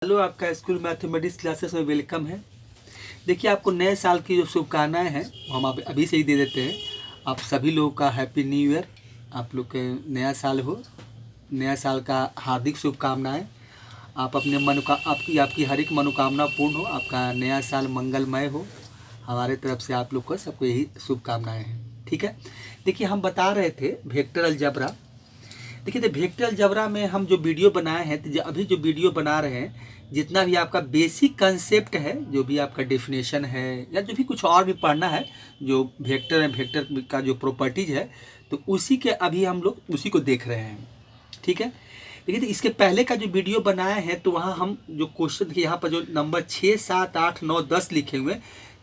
Hello, आपका school mathematics classes में welcome है। देखिए, आपको नए साल की जो शुभकामनाएं हैं वो हम अभी से ही दे देते हैं। आप सभी लोगों का हैप्पी न्यू ईयर। आप लोग के नया साल हो, नया साल का हार्दिक शुभकामनाएं। आप अपने आपकी हर एक मनोकामना पूर्ण हो, आपका नया साल मंगलमय हो। हमारे तरफ से आप लोग को सबको यही शुभकामनाएं हैं। ठीक है। देखिए, हम बता रहे थे वेक्टर अलजेब्रा। देखिए, तो वेक्टर अलजेब्रा में हम जो वीडियो बनाए हैं, तो अभी जो वीडियो बना रहे हैं, जितना भी आपका बेसिक कंसेप्ट है, जो भी आपका डेफिनेशन है या जो भी कुछ और भी पढ़ना है, जो वेक्टर है, वेक्टर का जो प्रॉपर्टीज है, तो उसी के अभी हम लोग उसी को देख रहे हैं। ठीक है। देखिए, तो इसके पहले का जो वीडियो बनाया है, तो वहाँ हम जो क्वेश्चन देखिए, यहाँ पर जो नंबर 6, 7, 8, 9, 10 लिखे हुए,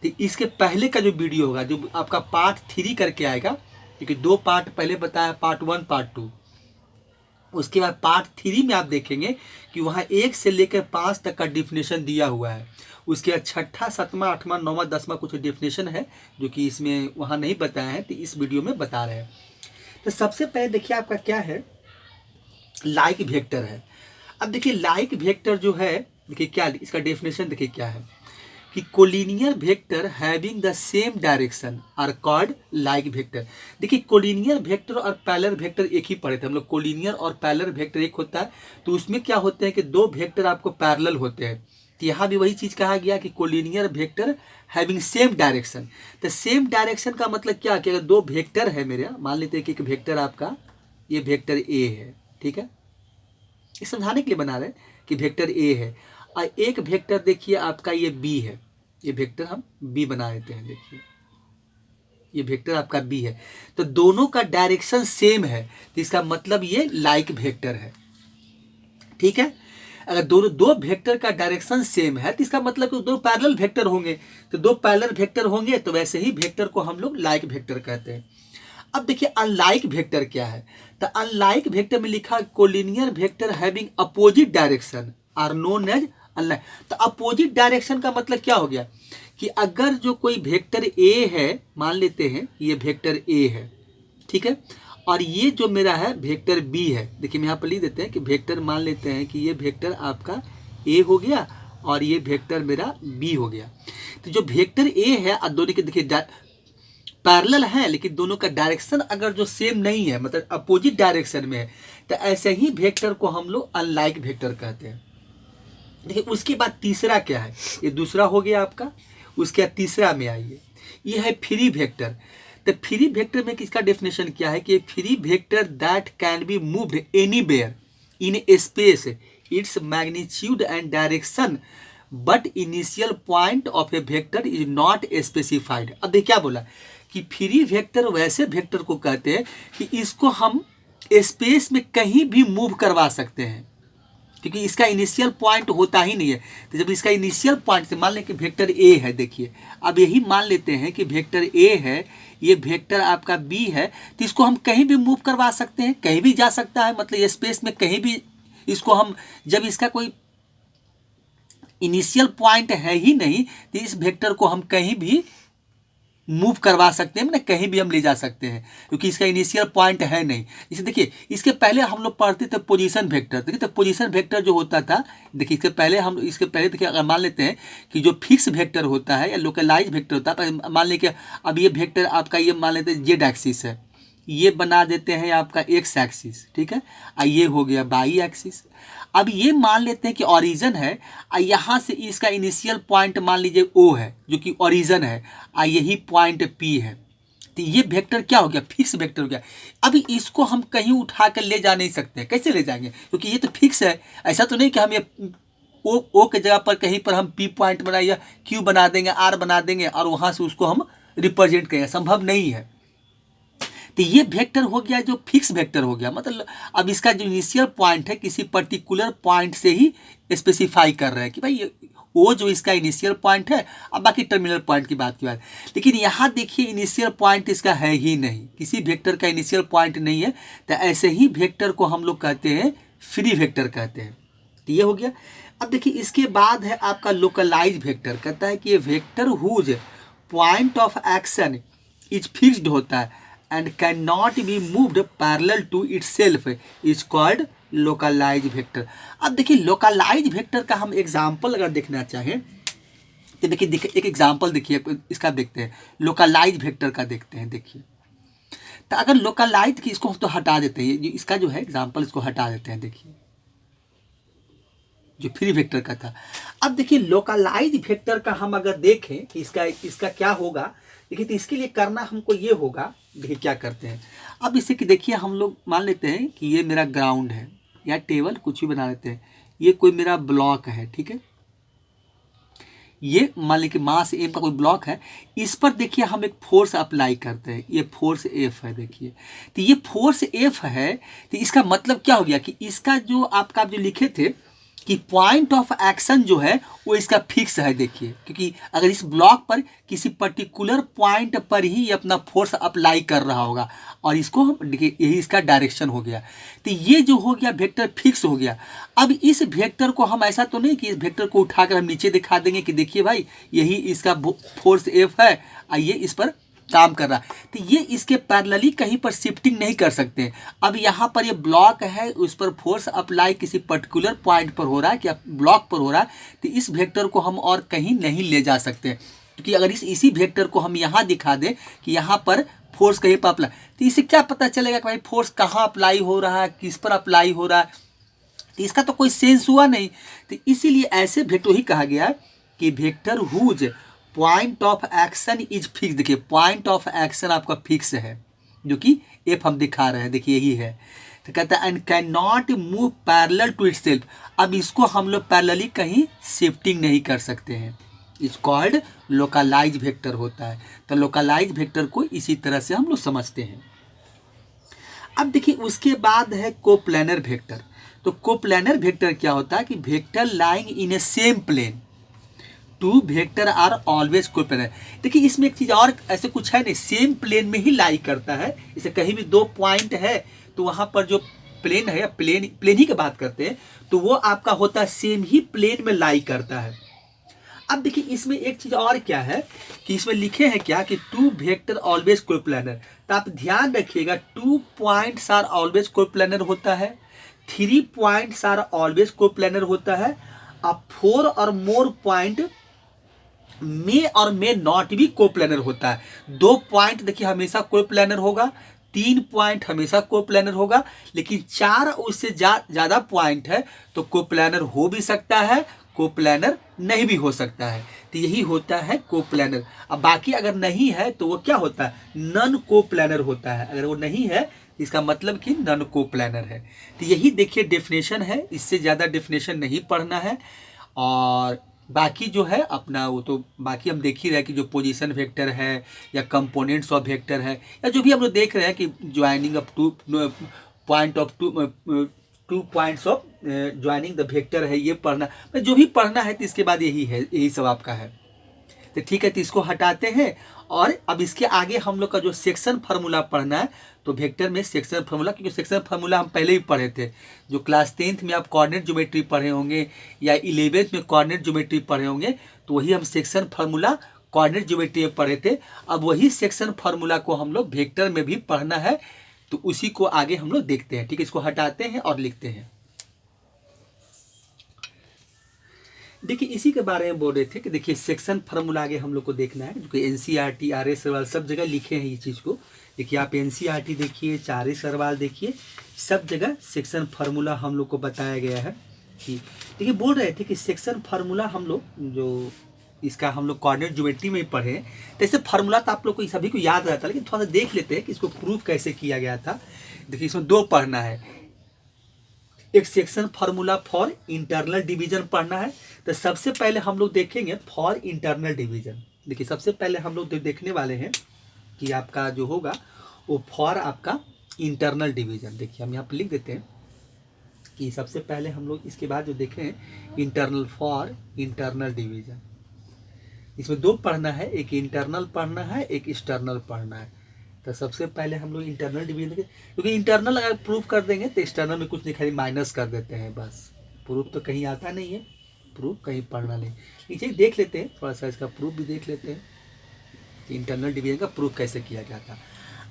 तो इसके पहले का जो वीडियो होगा, जो आपका पार्ट 3 करके आएगा, क्योंकि 2 पार्ट पहले बताया, पार्ट 1, पार्ट 2। उसके बाद पार्ट 3 में आप देखेंगे कि वहाँ 1 से लेकर 5 तक का डिफिनेशन दिया हुआ है। उसके बाद 6ठा, 7वां, 8वां, 9वां, 10वां कुछ डिफिनेशन है जो कि इसमें वहाँ नहीं बताया है, तो इस वीडियो में बता रहे हैं। तो सबसे पहले देखिए, आपका क्या है, लाइक वेक्टर है। अब देखिए, लाइक वेक्टर जो है, देखिए क्या इसका डेफिनेशन देखिए क्या है कि collinear vector having the same direction are called like vector. देखिए, कोलिनियर वेक्टर और पैरेलल वेक्टर एक ही पढ़े थे हम लोग। कोलिनियर और पैरेलल वेक्टर एक होता है, तो उसमें क्या होते हैं कि दो वेक्टर आपको पैरेलल होते हैं। तो यहाँ भी वही चीज़ कहा गया कि collinear vector having same direction. तो सेम डायरेक्शन का मतलब क्या कि अगर दो वेक्टर है मेरे, मान लेते हैं कि एक वेक्टर आपका ये वेक्टर ए है, ठीक है, ये समझाने के लिए बना रहे हैं कि वेक्टर ए है, और एक वेक्टर देखिए आपका ये बी है। ये वेक्टर हम बी बना देते हैं। देखिए, ये वेक्टर आपका बी है, तो दोनों का डायरेक्शन सेम है, तो इसका मतलब ये लाइक वेक्टर है। ठीक है। अगर दोनों दो वेक्टर का डायरेक्शन सेम है, तो इसका मतलब कि दो पैरेलल वेक्टर होंगे। तो दो पैरेलल वेक्टर होंगे, तो वैसे ही वेक्टर को हम लोग लाइक वेक्टर कहते हैं। अब देखिए, अनलाइक वेक्टर क्या है। तो अनलाइक वेक्टर में लिखा collinear vector having opposite direction are known as unlike. तो अपोजिट डायरेक्शन का मतलब क्या हो गया कि अगर जो कोई वेक्टर ए है, मान लेते हैं ये वेक्टर ए है, ठीक है, और ये जो मेरा है वेक्टर बी है। देखिए, हम यहाँ पर लिख देते हैं कि वेक्टर, मान लेते हैं कि ये वेक्टर आपका ए हो गया और ये वेक्टर मेरा बी हो गया। तो जो वेक्टर ए है और दोनों के देखिए पैरेलल है, लेकिन दोनों का डायरेक्शन अगर जो सेम नहीं है, मतलब अपोजिट डायरेक्शन में है, तो ऐसे ही वेक्टर को हम लोग अनलाइक वेक्टर कहते हैं। देखिए, उसके बाद तीसरा क्या है, ये दूसरा हो गया आपका। उसके बाद तीसरा में आइए, ये है फ्री वेक्टर। तो फ्री वेक्टर में किसका डेफिनेशन क्या है कि free vector that can be moved anywhere in space, its magnitude and direction but initial point of A vector is not specified. अब देखिए क्या बोला कि फ्री वेक्टर वैसे वेक्टर को कहते हैं कि इसको हम स्पेस में कहीं भी मूव करवा सकते हैं, क्योंकि इसका इनिशियल पॉइंट होता ही नहीं है। तो जब इसका इनिशियल पॉइंट से मान लें कि वेक्टर ए है, देखिए अब यही मान लेते हैं कि वेक्टर ए है, ये वेक्टर आपका बी है, तो इसको हम कहीं भी मूव करवा सकते हैं, कहीं भी जा सकता है, मतलब ये स्पेस में कहीं भी इसको हम, जब इसका कोई इनिशियल पॉइंट है ही नहीं, तो इस वेक्टर को हम कहीं भी मूव करवा सकते हैं, ना कहीं भी हम ले जा सकते हैं, क्योंकि इसका इनिशियल पॉइंट है नहीं। जैसे देखिए, इसके पहले हम लोग पढ़ते थे पोजीशन वेक्टर। देखिए, तो पोजीशन वेक्टर जो होता था, देखिए इसके पहले देखिए, अगर मान लेते हैं कि जो फिक्स वेक्टर होता है या लोकलाइज वेक्टर होता है, मान लें कि अब ये वेक्टर आपका, ये मान लेते हैं जेड एक्सिस है, ये बना देते हैं आपका एक्स एक्सिस, ठीक है, और ये हो गया वाई एक्सिस। अब ये मान लेते हैं कि ओरिजिन है, और यहाँ से इसका इनिशियल पॉइंट मान लीजिए ओ है, जो कि ओरिजिन है, और यही पॉइंट पी है। तो ये वेक्टर क्या हो गया, फिक्स वेक्टर हो गया। अभी इसको हम कहीं उठा कर ले जा नहीं सकते। कैसे ले जाएंगे, क्योंकि ये तो फिक्स है। ऐसा तो नहीं कि हम ये ओ के जगह पर कहीं पर हम पी पॉइंट बनाए या क्यू बना देंगे, आर बना देंगे और वहाँ से उसको हम रिप्रेजेंट करेंगे, संभव नहीं है। तो ये वेक्टर हो गया जो फिक्स वेक्टर हो गया, मतलब अब इसका जो इनिशियल पॉइंट है किसी पर्टिकुलर पॉइंट से ही स्पेसिफाई कर रहे हैं कि भाई वो जो इसका इनिशियल पॉइंट है, अब बाकी टर्मिनल पॉइंट की बात की बात। लेकिन यहाँ देखिए, इनिशियल पॉइंट इसका है ही नहीं, किसी वेक्टर का इनिशियल पॉइंट नहीं है, तो ऐसे ही वेक्टर को हम लोग कहते हैं फ्री वेक्टर कहते हैं। तो ये हो गया। अब देखिए, इसके बाद है आपका लोकलाइज वेक्टर। कहता है कि ये vector whose point of action is fixed होता है and cannot be moved parallel to itself is called localise vector. अब देखिए लोकलाइज वेक्टर का हम एग्जाम्पल अगर देखना चाहें तो देखिए एक एग्जाम्पल देखिए इसका देखते हैं, लोकलाइज वेक्टर का देखते हैं। देखिए तो अगर लोकलाइज की इसको तो हटा देते हैं, ये इसका जो है एग्जाम्पल इसको हटा देते हैं। देखिए जो फ्री वेक्टर का था। अब देखिए लोकलाइज वेक्टर का हम अगर देखें कि इसका क्या होगा, देखिए तो इसके लिए करना हमको ये होगा। देखिए क्या करते हैं, अब इसे कि देखिए हम लोग मान लेते हैं कि ये मेरा ग्राउंड है या टेबल कुछ भी बना लेते हैं, ये कोई मेरा ब्लॉक है, ठीक है। ये मान लीजिए मास एम का कोई ब्लॉक है, इस पर देखिए हम एक फोर्स अप्लाई करते हैं, ये फोर्स एफ है। देखिए तो ये फोर्स एफ है, तो इसका मतलब क्या हो गया कि इसका जो आपका जो लिखे थे कि पॉइंट ऑफ एक्शन जो है वो इसका फिक्स है। देखिए क्योंकि अगर इस ब्लॉक पर किसी पर्टिकुलर पॉइंट पर ही ये अपना फोर्स अप्लाई कर रहा होगा और इसको हम देखिए यही इसका डायरेक्शन हो गया, तो ये जो हो गया वेक्टर फिक्स हो गया। अब इस वेक्टर को हम ऐसा तो नहीं कि इस वेक्टर को उठाकर हम नीचे दिखा देंगे कि देखिए भाई यही इसका फोर्स एफ है, आइए इस पर काम कर रहा है, तो ये इसके पैरेलली कहीं पर शिफ्टिंग नहीं कर सकते। अब यहाँ पर ये ब्लॉक है, उस पर फोर्स अप्लाई किसी पर्टिकुलर पॉइंट पर हो रहा है, क्या ब्लॉक पर हो रहा है, तो इस वेक्टर को हम और कहीं नहीं ले जा सकते। क्योंकि अगर इसी वेक्टर को हम यहाँ दिखा दें कि यहाँ पर फोर्स कहीं पर अप्लाई, तो इससे क्या पता चलेगा कि भाई फोर्स कहाँ अप्लाई हो रहा है, किस पर अप्लाई हो रहा है, तो इसका तो कोई सेंस हुआ नहीं। तो इसीलिए ऐसे वेक्टर ही कहा गया कि vector whose point of action is fix. देखिए पॉइंट ऑफ एक्शन आपका फिक्स है, जो कि एफ हम दिखा रहे हैं, देखिए यही है। तो कहता है and can not move parallel to itself. अब इसको हम लोग पैरेलली कहीं शिफ्टिंग नहीं कर सकते हैं, इज कॉल्ड लोकलाइज वेक्टर होता है। तो लोकलाइज वेक्टर को इसी तरह से हम लोग समझते हैं। अब देखिए उसके बाद है कोप्लेनर वेक्टर। तो कोप्लेनर वेक्टर क्या होता है कि vector lying in a same plane, two vector are always coplanar. देखिए इसमें एक चीज़ और ऐसे कुछ है नहीं, सेम प्लेन में ही लाई करता है। इसे कहीं भी दो पॉइंट है तो वहाँ पर जो प्लेन है, प्लेन ही की बात करते हैं, तो वो आपका होता है सेम ही प्लेन में लाई करता है। अब देखिए इसमें एक चीज़ और क्या है कि इसमें लिखे हैं क्या कि टू वेक्टर ऑलवेज कोप्लेनर। तो आप ध्यान रखिएगा 2 पॉइंट्स आर ऑलवेज कोप्लेनर होता है, 3 पॉइंट्स आर ऑलवेज कोप्लेनर होता है, अब 4 और मोर पॉइंट मे और मे नॉट भी कोप्लेनर होता है। 2 पॉइंट देखिए हमेशा कोप्लेनर होगा, 3 पॉइंट हमेशा कोप्लेनर होगा, लेकिन 4 उससे ज़्यादा पॉइंट है तो कोप्लेनर हो भी सकता है, कोप्लेनर नहीं भी हो सकता है। तो यही होता है कोप्लेनर। अब बाकी अगर नहीं है तो वो क्या होता है, नन कोप्लेनर होता है। अगर वो नहीं है इसका मतलब कि नन कोप्लेनर है। तो यही देखिए डेफिनेशन है, इससे ज़्यादा डेफिनेशन नहीं पढ़ना है। और बाकी जो है अपना वो तो बाकी हम देख ही रहे हैं कि जो पोजीशन वेक्टर है या कंपोनेंट्स ऑफ वेक्टर है या जो भी हम लोग देख रहे हैं कि joining of two points of joining the vector है, ये पढ़ना जो भी पढ़ना है तो इसके बाद यही है, यही सब आपका है। तो ठीक है, तो इसको हटाते हैं और अब इसके आगे हम लोग का जो सेक्शन फार्मूला पढ़ना है, तो वेक्टर में सेक्शन फार्मूला, क्योंकि सेक्शन फार्मूला हम पहले ही पढ़े थे। जो क्लास 10th में आप कोऑर्डिनेट ज्योमेट्री पढ़े होंगे या 11th में कोऑर्डिनेट ज्योमेट्री पढ़े होंगे, तो वही हम सेक्शन फार्मूला कोऑर्डिनेट ज्योमेट्री में पढ़े थे। अब वही सेक्शन फार्मूला को हम लोग वेक्टर में भी पढ़ना है, तो उसी को आगे हम लोग देखते हैं। ठीक है, इसको हटाते हैं और लिखते हैं। देखिए इसी के बारे में बोल रहे थे कि देखिए सेक्शन फार्मूला आगे हम लोग को देखना है, जो कि एनसीईआरटी, आरएस सरवाल सब जगह लिखे हैं ये चीज़ को। देखिए आप एनसीईआरटी देखिए, आरएस सरवाल देखिए, सब जगह सेक्शन फार्मूला हम लोग को बताया गया है कि देखिए बोल रहे थे कि सेक्शन फार्मूला हम लोग जो इसका हम लोग कोऑर्डिनेट ज्योमेट्री में ही पढ़े, तो ऐसे फार्मूला तो आप लोग को सभी को याद रहता है, लेकिन थोड़ा सा देख लेते हैं कि इसको प्रूफ कैसे किया गया था। देखिए इसमें 2 पढ़ना है, एक section formula for internal division पढ़ना है। तो सबसे पहले हम लोग देखेंगे फॉर इंटरनल डिवीजन। देखिए सबसे पहले हम लोग देखने वाले हैं कि आपका जो होगा वो फॉर आपका इंटरनल डिवीजन। देखिए हम यहाँ पर लिख देते हैं कि सबसे पहले हम लोग इसके बाद जो देखें इंटरनल, फॉर इंटरनल डिवीजन। इसमें 2 पढ़ना है, एक इंटरनल पढ़ना है, एक एक्सटर्नल पढ़ना है। तो सबसे पहले हम लोग इंटरनल डिवीजन देखें, क्योंकि इंटरनल अगर प्रूफ कर देंगे तो एक्सटर्नल में कुछ नहीं, खाली माइनस कर देते हैं बस। प्रूफ तो कहीं आता नहीं है, प्रूफ कहीं पढ़ना नहीं। नीचे देख लेते हैं, थोड़ा सा इसका प्रूफ भी देख लेते हैं कि इंटरनल डिवीजन का प्रूफ कैसे किया गया था।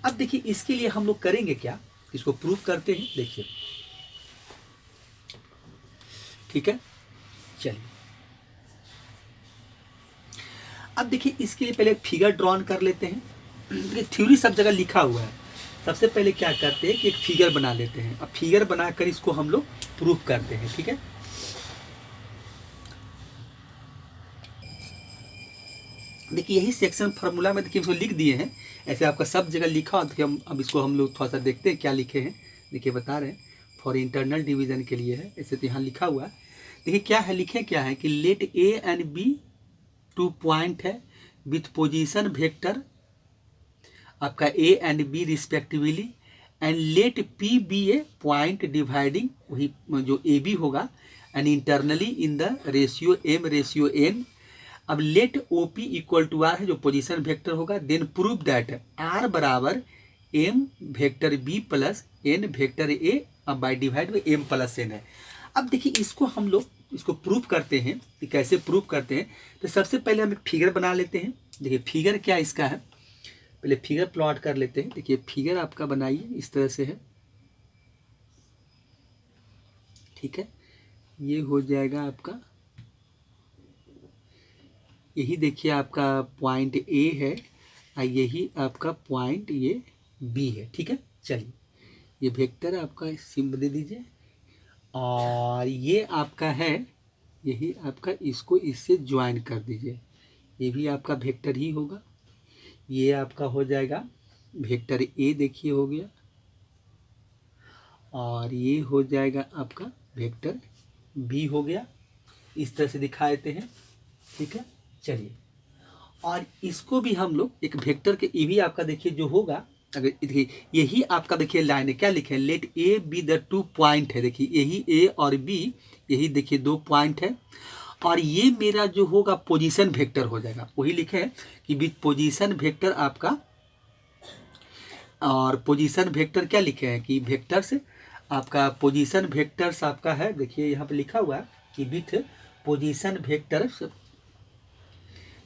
अब देखिए इसके लिए हम लोग करेंगे क्या, इसको प्रूफ करते हैं। देखिए ठीक है। चलिए अब देखिए इसके लिए पहले फिगर ड्रॉन कर लेते हैं। देखिए थ्योरी सब जगह लिखा हुआ है। सबसे पहले क्या करते हैं कि एक फिगर बना लेते हैं। अब फिगर बनाकर इसको हम लोग प्रूफ करते हैं। ठीक है, देखिए यही सेक्शन फार्मूला में देखिए इसको लिख दिए हैं। ऐसे आपका सब जगह लिखा हो तो हम अब इसको हम लोग थोड़ा सा देखते हैं क्या लिखे हैं। देखिए बता रहे हैं फॉर इंटरनल डिवीजन के लिए है, ऐसे तो यहाँ लिखा हुआ है। देखिए क्या है, लिखे क्या है कि let A and B 2 point है विथ पोजीशन वेक्टर आपका A and B respectively, and let P B A point dividing वही जो ए बी होगा, and internally in the ratio m ratio n. अब let O P equal to R है जो position vector होगा, then prove that R बराबर M vector B plus N vector A अब by divide में m plus N है। अब देखिए इसको हम लोग इसको प्रूफ करते हैं कि कैसे प्रूफ करते हैं। तो सबसे पहले हम एक फिगर बना लेते हैं। देखिए फिगर क्या इसका है, पहले फिगर प्लॉट कर लेते हैं। देखिए फिगर आपका बनाइए इस तरह से है। ठीक है, ये हो जाएगा आपका, यही देखिए आपका पॉइंट ए है और यही आपका पॉइंट ये बी है। ठीक है, चलिए ये वेक्टर आपका सिंबल दे दीजिए, और ये आपका है यही आपका, इसको इससे ज्वाइन कर दीजिए। ये भी आपका वेक्टर ही होगा। ये आपका हो जाएगा वेक्टर ए, देखिए हो गया, और ये हो जाएगा आपका वेक्टर बी हो गया। इस तरह से दिखा देते हैं। ठीक है, चलिए और इसको भी हम लोग एक वेक्टर के, ये भी आपका देखिए जो होगा, अगर देखिए यही आपका देखिए लाइन है, क्या लिखे हैं, let A B the 2 point है। देखिए यही ए और बी, यही देखिए 2 पॉइंट है, और ये मेरा जो होगा पोजीशन वेक्टर हो जाएगा। वही लिखे हैं कि विद पोजीशन वेक्टर आपका, और पोजीशन वेक्टर क्या लिखे हैं कि वेक्टर से आपका पोजीशन वेक्टर्स आपका है। देखिए यहाँ पे लिखा हुआ है कि विथ पोजीशन वेक्टर्स,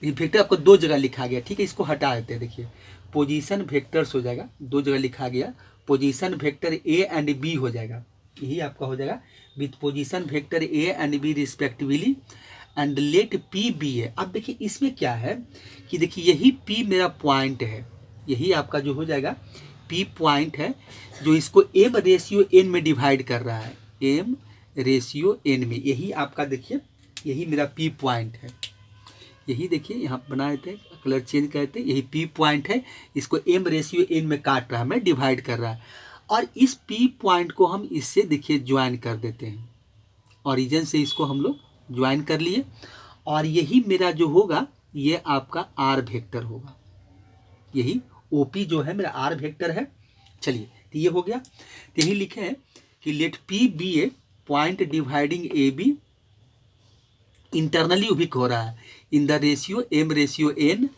वेक्टर आपको 2 जगह लिखा गया। ठीक है, इसको हटा देते हैं। देखिए पोजीशन वेक्टर्स हो जाएगा, 2 जगह लिखा गया, position vector A and B हो जाएगा। यही आपका हो जाएगा with position vector A and B respectively, and let P be है। अब देखिए इसमें क्या है कि देखिए यही पी मेरा पॉइंट है, यही आपका जो हो जाएगा पी पॉइंट है, जो इसको एम रेशियो एन में डिवाइड कर रहा है, एम रेशियो एन में। यही आपका देखिए यही मेरा पी पॉइंट है। यही देखिए यहाँ बना देते हैं, कलर चेंज करते हैं, यही पी पॉइंट है, इसको एम रेशियो एन में काट रहा है, मैं डिवाइड कर रहा है, और इस पी पॉइंट को हम इससे देखिए ज्वाइन कर देते हैं। ओरिजिन से इसको हम लोग ज्वाइन कर लिए, और यही मेरा जो होगा ये आपका आर वेक्टर होगा। यही ओपी जो है मेरा आर वेक्टर है। चलिए तो ये हो गया। तो यही लिखे हैं कि let P B A point dividing A B internally उबिक हो रहा है in the ratio m ratio n.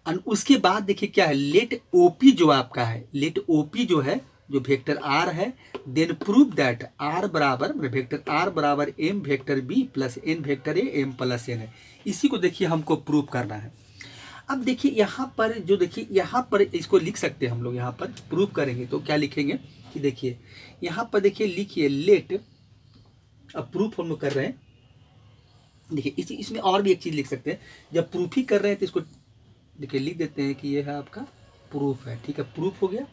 और उसके बाद देखिए क्या है, लेट ओपी जो आपका है, लेट ओपी जो है जो वेक्टर आर है, देन प्रूव दैट आर बराबर वेक्टर आर बराबर M vector B plus N vector A M plus N है। इसी को देखिए हमको प्रूव करना है। अब देखिए यहाँ पर जो देखिए यहाँ पर इसको लिख सकते हैं हम लोग, यहाँ पर प्रूव करेंगे तो क्या लिखेंगे कि देखिए यहाँ पर देखिए लिखिए लेट, अब प्रूफ हम लोग कर रहे हैं। देखिए इसमें और भी एक चीज़ लिख सकते हैं, जब प्रूफ ही कर रहे हैं तो इसको देखिए लिख देते हैं कि ये है आपका प्रूफ है। ठीक है, प्रूफ हो गया।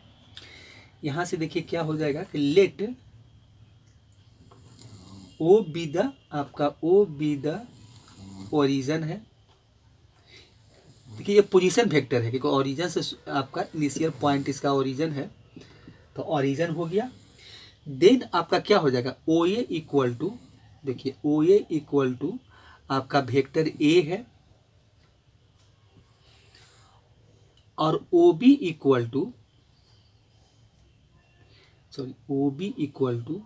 यहाँ से देखिए क्या हो जाएगा कि लेट ओ बी द, आपका ओ बी द ओरिजिन है। देखिए ये पोजीशन वेक्टर है क्योंकि ओरिजिन से आपका इनिशियल पॉइंट इसका ओरिजिन है, तो ओरिजिन हो गया। देन आपका क्या हो जाएगा, ओ ए इक्वल टू, देखिए ओ ए इक्वल टू आपका वेक्टर ए है, और O B equal to, sorry O B equal to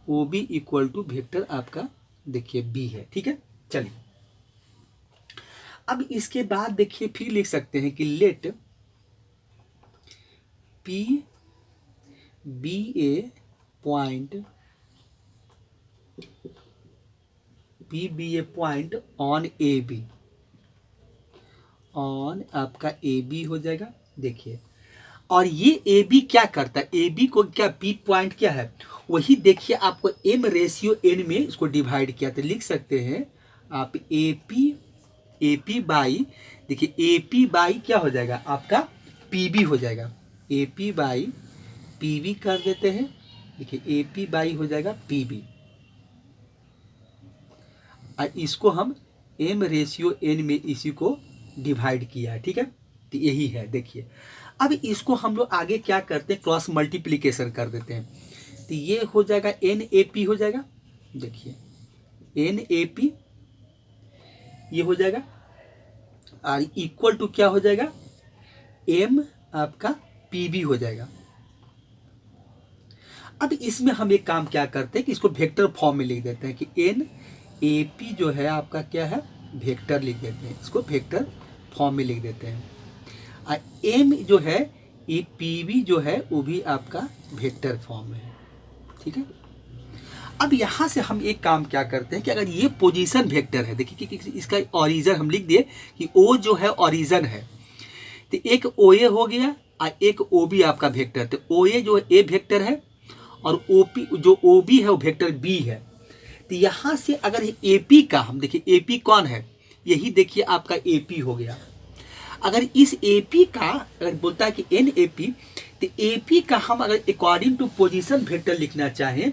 O B equal to vector आपका देखिए बी है। ठीक है, चलिए अब इसके बाद देखिए फिर लिख सकते हैं कि let P B A point, P B A point on A B, on आपका ए बी हो जाएगा। देखिए और ये ए बी क्या करता है, ए बी को क्या पी पॉइंट क्या है, वही देखिए आपको m रेशियो n में इसको डिवाइड किया, तो लिख सकते हैं आप ए पी बाई, देखिए ए पी बाई क्या हो जाएगा आपका पी बी हो जाएगा, A P by P B कर देते हैं, देखिए ए पी बाई हो जाएगा पी बी, और इसको हम m रेशियो n में इसी को डिवाइड किया है, ठीक है। तो यही है, देखिए अब इसको हम लोग आगे क्या करते हैं, क्रॉस मल्टीप्लिकेशन कर देते हैं, तो ये हो जाएगा एन ए पी हो जाएगा, देखिए एन ए पी ये हो जाएगा, और इक्वल टू क्या हो जाएगा, एम आपका पी बी हो जाएगा। अब इसमें हम एक काम क्या करते हैं कि इसको वेक्टर फॉर्म में लिख देते हैं कि एन ए पी जो है आपका क्या है वेक्टर लिख देते हैं, इसको वेक्टर फॉर्म में लिख देते हैं, और एम जो है ये पी बी जो है वो भी आपका वेक्टर फॉर्म में है, ठीक है। अब यहाँ से हम एक काम क्या करते हैं कि अगर ये पोजीशन वेक्टर है, देखिए कि इसका ओरिजिन हम लिख दिए कि ओ जो है ओरिजिन है, तो एक ओ ए हो गया और एक ओ बी आपका वेक्टर, तो ओ ए जो ए वेक्टर है और ओ पी जो ओ बी है वो वेक्टर बी है। तो यहाँ से अगर ए पी का हम देखिए, ए पी कौन है, यही देखिए आपका ए पी हो गया। अगर इस ए पी का अगर बोलता है कि एन ए पी, तो ए पी का हम अगर अकॉर्डिंग टू पोजीशन वेक्टर लिखना चाहें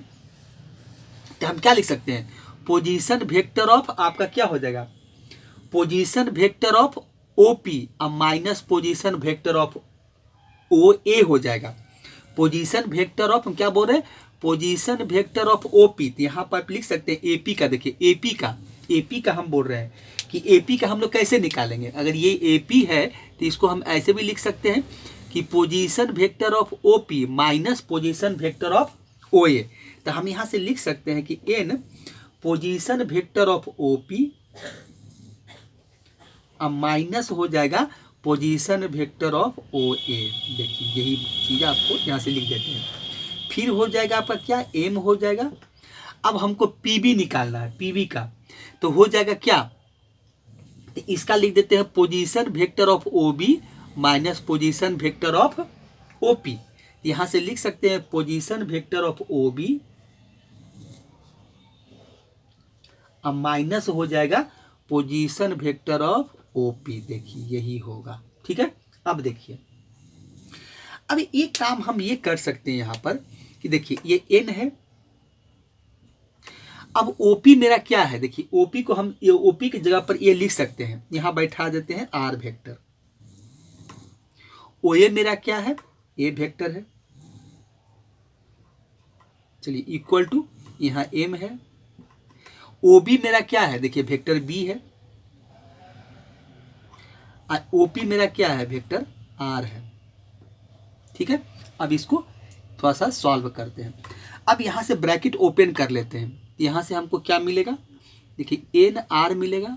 तो हम क्या लिख सकते हैं, पोजीशन वेक्टर ऑफ आपका क्या हो जाएगा, position vector of O P अब minus position vector of O A हो जाएगा। पोजीशन वेक्टर ऑफ हम क्या बोल रहे हैं, position vector of O P, तो यहाँ पर आप लिख सकते हैं ए पी का, देखिए ए पी का हम बोल रहे हैं कि ए पी का हम लोग कैसे निकालेंगे, अगर ये ए पी है तो इसको हम ऐसे भी लिख सकते हैं कि position vector of O P minus position vector of O A, तो हम यहाँ से लिख सकते हैं कि n position vector of O P अब माइनस हो जाएगा position vector of O A, देखिए यही चीज़ आपको यहाँ से लिख देते हैं। फिर हो जाएगा आपका क्या, एम हो जाएगा। अब हमको पी बी निकालना है, पी बी का तो हो जाएगा क्या, तो इसका लिख देते हैं position vector of O B minus position vector of O P, यहाँ से लिख सकते हैं position vector of O B अब माइनस हो जाएगा position vector of O P, देखिए यही होगा, ठीक है। अब देखिए अब एक काम हम ये कर सकते हैं यहाँ पर कि देखिए ये एन है, अब ओपी मेरा क्या है, देखिए ओपी को हम ये ओपी की जगह पर ये लिख सकते हैं, यहाँ बैठा देते हैं आर वेक्टर, ओ ए मेरा क्या है, ए वेक्टर है, चलिए इक्वल टू यहाँ एम है, ओ बी मेरा क्या है, देखिए वेक्टर बी है, ओपी मेरा क्या है वेक्टर आर है, ठीक है। अब इसको थोड़ा सा सॉल्व करते हैं। अब यहाँ से ब्रैकेट ओपन कर लेते हैं, यहाँ से हमको क्या मिलेगा, देखिए एन आर मिलेगा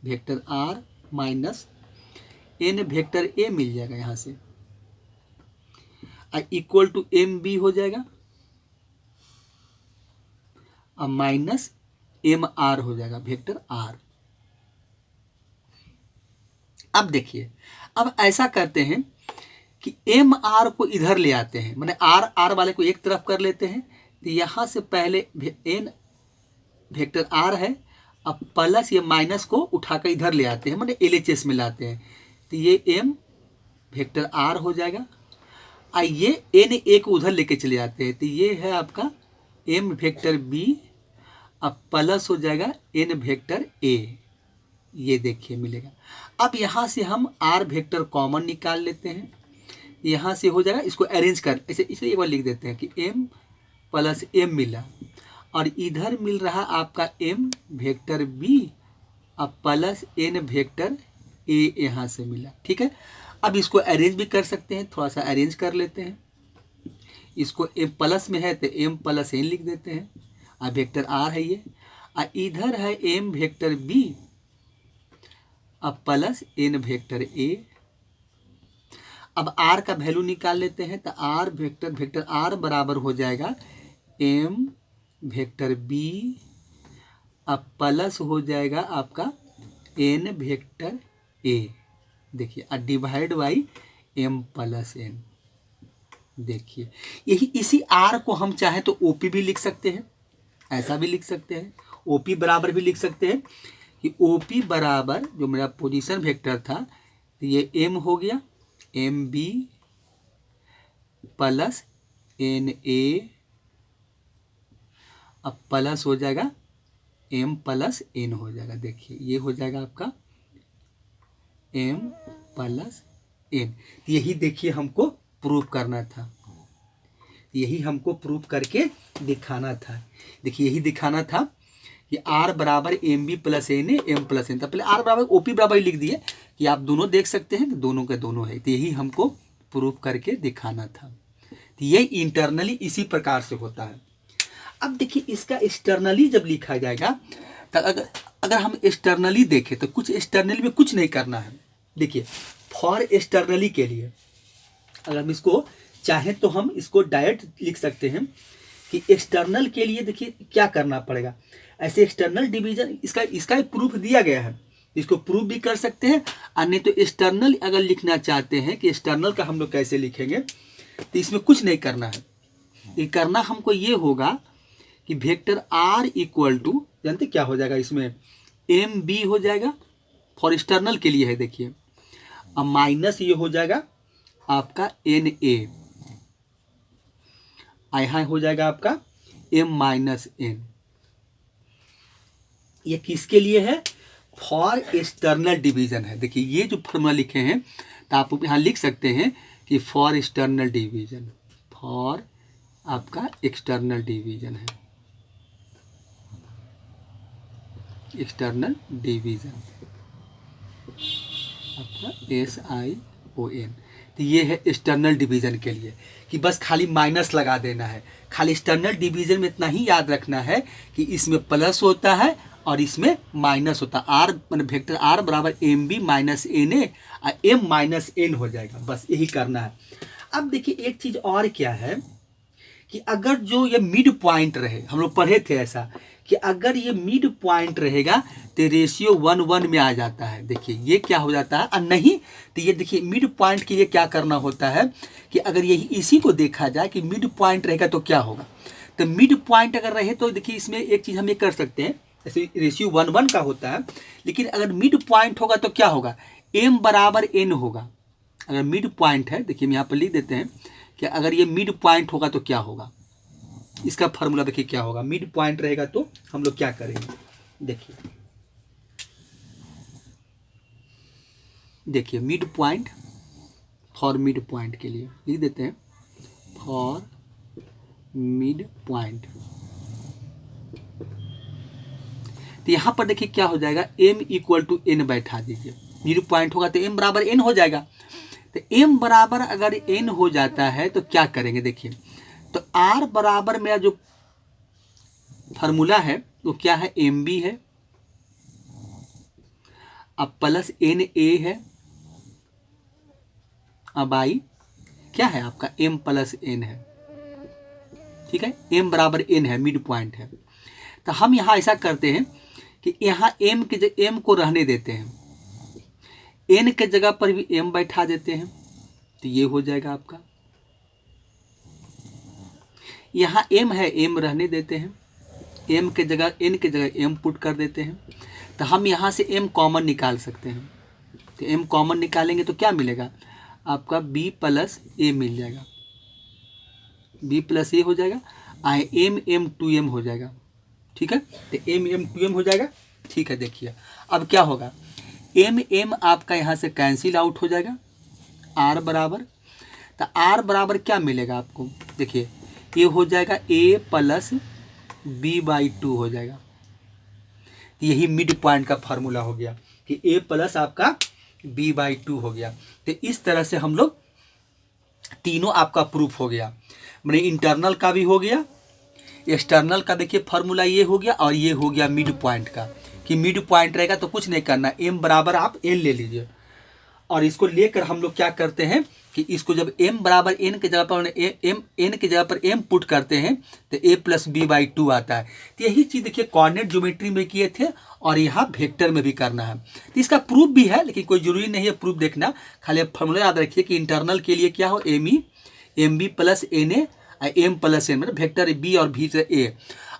vector R minus N vector A मिल जाएगा यहाँ से, इक्वल टू एम बी हो जाएगा अब माइनस एम आर हो जाएगा वेक्टर आर। अब देखिए अब ऐसा करते हैं कि एम आर को इधर ले आते हैं, मैंने आर आर वाले को एक तरफ कर लेते हैं, तो यहाँ से पहले एन वेक्टर आर है, अब प्लस ये माइनस को उठाकर इधर ले आते हैं, मैंने एल एच एस में लाते हैं, तो ये एम वेक्टर आर हो जाएगा, और ये एन ए को उधर लेके चले जाते हैं, तो ये है आपका एम वेक्टर बी अब प्लस हो जाएगा एन वेक्टर ए, ये देखिए मिलेगा। अब यहाँ से हम आर वेक्टर कॉमन निकाल लेते हैं, यहाँ से हो जाएगा, इसको अरेंज कर ऐसे इसलिए एक बार लिख देते हैं कि एम प्लस एम मिला, और इधर मिल रहा आपका एम वेक्टर बी अब प्लस एन वेक्टर ए यहाँ से मिला, ठीक है। अब इसको अरेंज भी कर सकते हैं, थोड़ा सा अरेंज कर लेते हैं, इसको एम प्लस में है तो एम प्लस एन लिख देते हैं, अब वेक्टर आर है ये, और इधर है एम वेक्टर बी अब प्लस एन वेक्टर ए। अब आर का वैल्यू निकाल लेते हैं, तो आर वेक्टर आर बराबर हो जाएगा एम वेक्टर बी अब प्लस हो जाएगा आपका एन वेक्टर ए, देखिए divide by m plus n। देखिए यही इसी r को हम चाहे तो OP भी लिख सकते हैं, ऐसा भी लिख सकते हैं, OP बराबर भी लिख सकते हैं कि OP बराबर जो मेरा पोजीशन वेक्टर था ये m हो गया MB प्लस NA, अब प्लस हो जाएगा m प्लस n हो जाएगा। देखिए ये हो जाएगा आपका m प्लस n। यही देखिए हमको प्रूव करना था, यही हमको प्रूव करके दिखाना था। देखिए यही दिखाना था कि r बराबर M B plus N A M plus N था। पहले r बराबर OP बराबर ही लिख दिए कि आप दोनों देख सकते हैं, दोनों के दोनों है। तो यही हमको प्रूव करके दिखाना था। तो ये इंटरनली इसी प्रकार से होता है। अब देखिए इसका एक्सटर्नली जब लिखा जाएगा तो अगर हम एक्सटर्नली देखें तो कुछ एक्सटर्नली में कुछ नहीं करना है। देखिए फॉर एक्सटर्नली के लिए अगर हम इसको चाहें तो हम इसको डायरेक्ट लिख सकते हैं कि एक्सटर्नल के लिए देखिए क्या करना पड़ेगा। ऐसे एक्सटर्नल डिवीजन इसका प्रूफ दिया गया है, इसको प्रूफ भी कर सकते हैं। अन्य तो एक्सटर्नल अगर लिखना चाहते हैं कि एक्सटर्नल का हम लोग कैसे लिखेंगे, तो इसमें कुछ नहीं करना है। ये करना हमको ये होगा कि वेक्टर r इक्वल टू जानते क्या हो जाएगा, इसमें एम बी हो जाएगा फॉर एक्सटर्नल के लिए है। देखिए अब माइनस ये हो जाएगा आपका एन ए, यहाँ हो जाएगा आपका m माइनस एन। ये किसके लिए है, फॉर एक्सटर्नल डिवीजन है। देखिए ये जो फॉर्मूला लिखे हैं तो आप यहाँ लिख सकते हैं कि फॉर एक्सटर्नल डिवीजन, फॉर आपका एक्सटर्नल डिवीजन है, एक्सटर्नल डिवीजन आपका SION। तो ये है एक्सटर्नल डिवीजन के लिए कि बस खाली माइनस लगा देना है। खाली एक्सटर्नल डिवीजन में इतना ही याद रखना है कि इसमें प्लस होता है और इसमें माइनस होता है। r मतलब वेक्टर r बराबर M B minus N A m minus n हो जाएगा, बस यही करना है। अब देखिए एक चीज़ और क्या है कि अगर जो ये मिड पॉइंट रहे, हम लोग पढ़े थे ऐसा कि अगर ये मिड पॉइंट रहेगा तो रेशियो 1:1 में आ जाता है। देखिए ये क्या हो जाता है, और नहीं तो ये देखिए मिड पॉइंट के लिए क्या करना होता है कि अगर यही इसी को देखा जाए कि मिड पॉइंट रहेगा तो क्या होगा। तो मिड पॉइंट अगर रहे तो देखिए इसमें एक चीज़ हम ये कर सकते हैं, ऐसे रेशियो 1:1 का होता है, लेकिन अगर मिड पॉइंट होगा तो क्या होगा, m बराबर n होगा। अगर मिड पॉइंट है, देखिए हम यहाँ पर लिख देते हैं कि अगर ये मिड पॉइंट होगा तो क्या होगा, इसका फार्मूला देखिए क्या होगा। मिड पॉइंट रहेगा तो हम लोग क्या करेंगे, देखिए mid point, for mid point के लिए लिख देते हैं फॉर मिड पॉइंट। तो यहाँ पर देखिए क्या हो जाएगा, m इक्वल टू n बैठा दीजिए। मिड पॉइंट होगा तो m बराबर n हो जाएगा। तो m बराबर अगर n हो जाता है तो क्या करेंगे, देखिए तो r बराबर मेरा जो फार्मूला है वो क्या है, एम बी है, अब प्लस एन ए है, अब आई क्या है आपका m प्लस n है। ठीक है, m बराबर n है, मिड पॉइंट है। तो हम यहाँ ऐसा करते हैं कि यहाँ m के जगह m को रहने देते हैं, n के जगह पर भी m बैठा देते हैं। तो ये हो जाएगा आपका, यहाँ m है, m रहने देते हैं, m के जगह n के जगह m पुट कर देते हैं। तो हम यहाँ से m कॉमन निकाल सकते हैं। तो m कॉमन निकालेंगे तो क्या मिलेगा आपका, b प्लस a मिल जाएगा, b प्लस a हो जाएगा, आए m 2m हो जाएगा। ठीक है, तो m 2m हो जाएगा। ठीक है, देखिए अब क्या होगा, m आपका यहाँ से कैंसिल आउट हो जाएगा, r बराबर, तो r बराबर क्या मिलेगा आपको, देखिए ये हो जाएगा a प्लस b/2 हो जाएगा। यही मिड पॉइंट का फार्मूला हो गया कि a प्लस आपका b/2 हो गया। तो इस तरह से हम लोग तीनों आपका प्रूफ हो गया, मैंने इंटरनल का भी हो गया, एक्सटर्नल का देखिए फार्मूला ये हो गया, और ये हो गया मिड पॉइंट का कि मिड पॉइंट रहेगा तो कुछ नहीं करना, m बराबर आप n ले लीजिए। और इसको लेकर हम लोग क्या करते हैं कि कि इसको जब m बराबर n के जगह पर n के जगह पर m पुट करते हैं तो a प्लस बी बाई 2 आता है। तो यही चीज़ देखिए कोऑर्डिनेट ज्योमेट्री में किए थे और यहाँ वेक्टर में भी करना है। तो इसका प्रूफ भी है, लेकिन कोई जरूरी नहीं है प्रूफ देखना, खाली आप फॉर्मूला याद रखिए कि इंटरनल के लिए क्या हो, M B plus N A M plus N, मतलब वेक्टर बी और भी ए,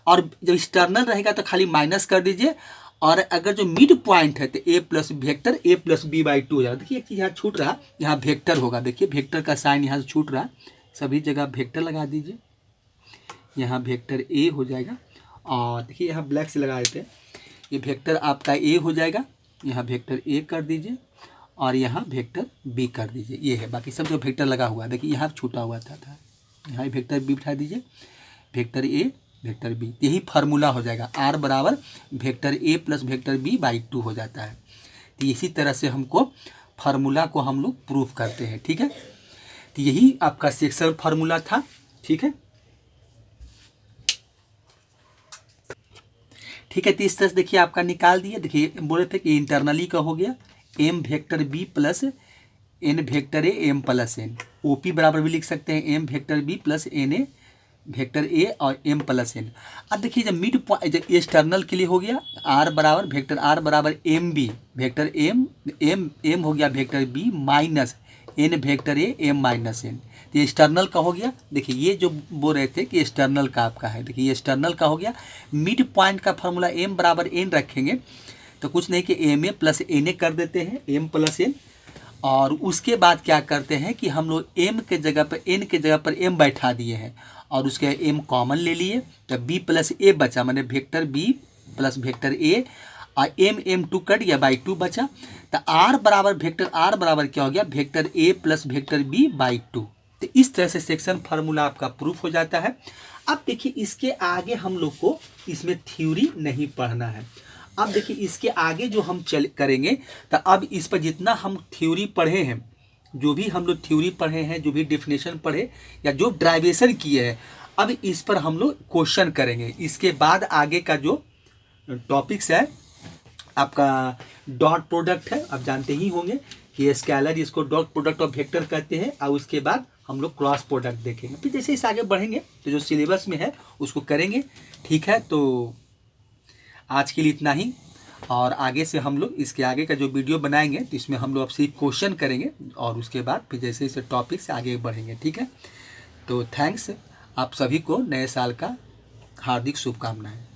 और जब एक्सटर्नल रहेगा तो खाली माइनस कर दीजिए, और अगर जो मिड पॉइंट है तो A plus vector A plus B by 2 हो जाएगा। देखिए एक चीज़ यहाँ छूट रहा, यहाँ वेक्टर होगा, देखिए वेक्टर का साइन यहाँ से छूट रहा, सभी जगह वेक्टर लगा दीजिए, यहाँ वेक्टर ए हो जाएगा, और देखिए यहाँ ब्लैक से लगा देते हैं, ये वेक्टर आपका ए हो जाएगा, यहाँ वेक्टर ए कर दीजिए और यहाँ वेक्टर बी कर दीजिए, ये है, बाकी सब जो वेक्टर लगा हुआ है देखिए यहाँ छूटा हुआ था यहाँ वेक्टर बी बिठा दीजिए, वेक्टर ए वेक्टर बी, यही फार्मूला हो जाएगा, आर बराबर vector A plus vector B by 2 हो जाता है। तो इसी तरह से हमको फार्मूला को हम लोग प्रूफ करते हैं, ठीक है। तो यही आपका सेक्शन फार्मूला था, ठीक है। ठीक है, तो इस तरह से देखिए आपका निकाल दिया, देखिए बोले थे कि इंटरनली का हो गया M vector B plus N vector A M plus N, OP बराबर भी लिख सकते हैं M vector B plus N A vector A और एम प्लस एन। अब देखिए जब मिड पॉइंट एक्सटर्नल के लिए हो गया आर बराबर वेक्टर आर बराबर M B vector M M M हो गया vector B minus N vector A M minus N, तो एक्सटर्नल का हो गया। देखिए ये जो बोल रहे थे कि एक्सटर्नल का आपका है, देखिए ये एक्सटर्नल का हो गया। मिड पॉइंट का फॉर्मूला एम बराबर एन रखेंगे तो कुछ नहीं कि M A plus N A कर देते हैं एम प्लस एन, और उसके बाद क्या करते हैं कि हम लोग एम के जगह पर एन के जगह पर एम बैठा दिए हैं और उसके एम कॉमन ले लिए, तो बी प्लस ए बचा, मैंने vector B plus vector A और एम 2 कट गया बाई 2 बचा, तो आर बराबर वेक्टर आर बराबर क्या हो गया vector A plus vector B by 2। तो इस तरह से सेक्शन फार्मूला आपका प्रूफ हो जाता है। अब देखिए इसके आगे हम लोग को इसमें थ्योरी नहीं पढ़ना है। अब देखिए इसके आगे जो हम करेंगे, तो अब इस पर जितना हम थ्योरी पढ़े हैं, जो भी हम लोग थ्योरी पढ़े हैं, जो भी डेफिनेशन पढ़े या जो ड्राइवेशन किए हैं, अब इस पर हम लोग क्वेश्चन करेंगे। इसके बाद आगे का जो टॉपिक्स है आपका डॉट प्रोडक्ट है, आप जानते ही होंगे कि स्केलर इसको डॉट प्रोडक्ट ऑफ वेक्टर कहते हैं, और उसके बाद हम लोग क्रॉस प्रोडक्ट देखेंगे। फिर जैसे इस आगे बढ़ेंगे तो जो सिलेबस में है उसको करेंगे, ठीक है। तो आज के लिए इतना ही, और आगे से हम लोग इसके आगे का जो वीडियो बनाएंगे तो इसमें हम लोग अब सिर्फ क्वेश्चन करेंगे और उसके बाद फिर जैसे जैसे टॉपिक से आगे बढ़ेंगे, ठीक है। तो थैंक्स, आप सभी को नए साल का हार्दिक शुभकामनाएं।